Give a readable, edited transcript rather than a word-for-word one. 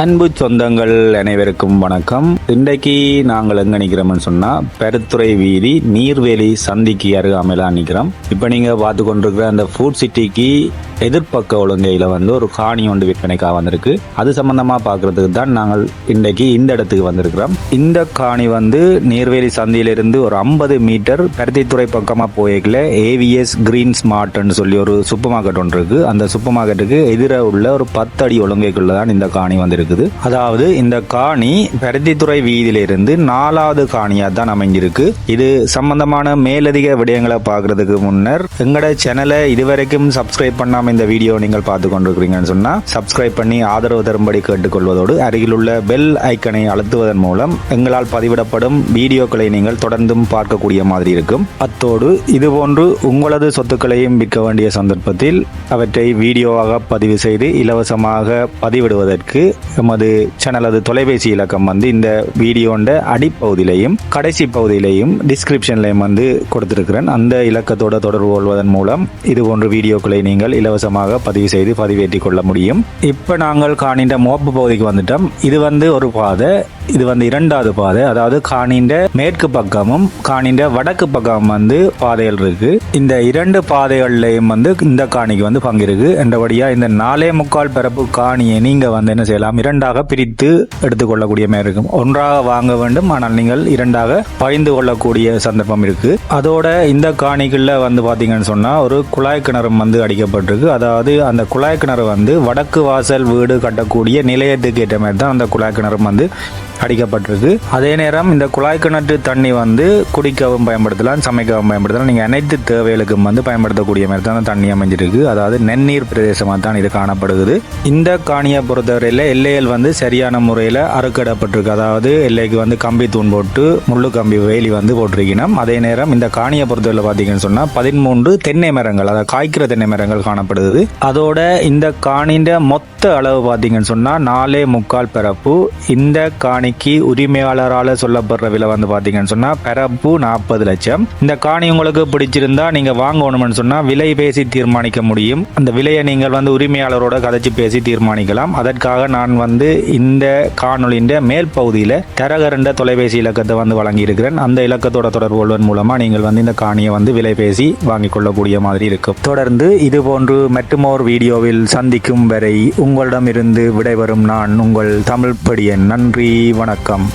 அன்பு சொந்தங்கள் அனைவருக்கும் வணக்கம். இன்றைக்கு நாங்கள் எங்க நிக்கிறோம்னு சொன்னா பெருத்துறை வீதி நீர்வேலி சந்திக்கு அருகாமையில நிக்கிறோம். இப்ப நீங்க பார்த்து கொண்டிருக்கிற அந்த ஃபுட் சிட்டிக்கு எதிர்பக்க ஒழுங்கையில ஒரு காணி ஒன்று விற்பனைக்காக வந்திருக்கு. அது சம்பந்தமா பாக்குறதுக்கு தான் நாங்கள் இன்றைக்கு இந்த இடத்துக்கு வந்திருக்கிறோம். இந்த காணி நீர்வேலி சந்தியிலிருந்து ஒரு 50 மீட்டர் பருத்தித்துறை பக்கமா போய்க்கல ஏவிஎஸ் கிரீன் ஸ்மார்ட்னு சொல்லி ஒரு சூப்பர் மார்க்கெட் ஒன்று இருக்கு. அந்த சூப்பர் மார்க்கெட்டுக்கு எதிர உள்ள ஒரு 10 அடி ஒழுங்கைக்குள்ளதான் இந்த காணி இருக்குது. அதாவது இந்த காணி பருத்தித்துறை வீதியிலிருந்து 4வது காணியா தான் அமைஞ்சிருக்கு. இது சம்பந்தமான மேலதிக விடயங்களை பார்க்கறதுக்கு முன்னர் எங்கட சேனலை இதுவரைக்கும் சப்ஸ்கிரைப் பண்ணாம இந்த வீடியோ நீங்கள் பார்த்து கொண்டிருக்கிறீங்கன்னு சொன்னா சப்ஸ்கிரைப் பண்ணி ஆதரவு தரும்படி கேட்டுக்கொள்வதோடு அருகில் உள்ள பெல் ஐக்கனை அழுத்துவதன் மூலம் எங்களால் பதிவிடப்படும் வீடியோக்களை நீங்கள் தொடர்ந்தும் பார்க்கக்கூடிய மாதிரி இருக்கும். அத்தோடு இதுபோன்று உங்களது சொத்துக்களையும் விற்க வேண்டிய சந்தர்ப்பத்தில் அவற்றை வீடியோவாக பதிவு செய்து இலவசமாக பதிவிடுவதற்கு எமது சேனலது தொலைபேசி இலக்கம் இந்த வீடியோண்ட அடிப்பகுதியிலையும் கடைசி பகுதியிலையும் டிஸ்கிரிப்ஷன்லையும் கொடுத்திருக்கிறேன். அந்த இலக்கத்தோட தொடர்பு கொள்வதன் மூலம் இது போன்ற வீடியோக்களை நீங்கள் இலவசமாக பதிவு செய்து பதிவேற்றிக் கொள்ள முடியும். இப்ப நாங்கள் காணின்ற மோப்பு பகுதிக்கு வந்துட்டோம். இது ஒரு பாதை, இது 2வது பாதை. அதாவது காணின்ற மேற்கு பக்கமும் காணின்ற வடக்கு பக்கமும் பாதைகள் இருக்கு. இந்த 2 பாதைகள்லையும் இந்த காணிக்கு பங்கு இருக்கு. என்றபடியா இந்த 4.25 பரப்பு காணியை நீங்க என்ன செய்யலாம், 2ஆக பிரித்து எடுத்துக்கொள்ளக்கூடிய மாதிரி இருக்கும். ஒன்றாக வாங்க வேண்டும், ஆனால் நீங்கள் 2ஆக பகிர்ந்து கொள்ளக்கூடிய சந்தர்ப்பம் இருக்கு. அதோட இந்த காணிக்குள்ள பாத்தீங்கன்னு சொன்னா ஒரு குழாய் கிணறும் அடிக்கப்பட்டிருக்கு. அதாவது அந்த குழாய் கிணறு வடக்கு வாசல் வீடு கட்டக்கூடிய நிலையத்துக்கு ஏற்ற மாதிரி தான் அந்த குழாய் கிணறும் அடிக்கப்பட்டிருக்கு. அதே நேரம் இந்த குழாய் கிணற்று தண்ணி குடிக்கவும் பயன்படுத்தலாம், சமைக்கவும் பயன்படுத்தலாம். நீங்க அனைத்து தேவைகளுக்கும் பயன்படுத்தக்கூடிய மாதிரி தான் தண்ணி அமைஞ்சிருக்கு. அதாவது நென்னீர் பிரதேசமாக தான் இது காணப்படுகிறது. இந்த காணியை பொறுத்தவரையில எல்லைகள் சரியான முறையில் அறுக்கடப்பட்டிருக்கு. அதாவது எல்லைக்கு கம்பி தூண் போட்டு முள்ளு கம்பி வேலி போட்டிருக்கணும். அதே நேரம் இந்த காணியை பொறுத்தவரை பார்த்தீங்கன்னு சொன்னா 13 தென்னை மரங்கள், அதாவது காய்க்கிற தென்னை மரங்கள் காணப்படுது. அதோட இந்த காணின்ற மொத்த அளவு பார்த்தீங்கன்னு சொன்னா 4.25 பரப்பு. இந்த காணிக்கு உரிமையாளரால சொல்லப்படுற விலை பாத்தீங்கன்னு சொன்னா பரப்பு 40 லட்சம். இந்த காணி உங்களுக்கு பிடிச்சிருந்தா நீங்க வாங்கணும்னு சொன்னா விலை பேசி தீர்மானிக்க முடியும். அந்த விலையை நீங்கள் உரிமையாளரோட கதைச்சு பேசி தீர்மானிக்கலாம். அதற்காக நான் இந்த காணொலியின் மேல் பகுதியில தரகரண்ட தொலைபேசி இலக்கத்தை வழங்கி இருக்கிறேன். அந்த இலக்கத்தோட தொடர்பு கொள்வதன் மூலமா நீங்கள் இந்த காணியை விலை பேசி வாங்கிக் கொள்ளக்கூடிய மாதிரி இருக்கும். தொடர்ந்து இது போன்று மற்றுமோர் வீடியோவில் சந்திக்கும் வரை உங்களிடமிருந்து விடைபெறும் நான் உங்கள் தமிழ் படியன். நன்றி, வணக்கம்.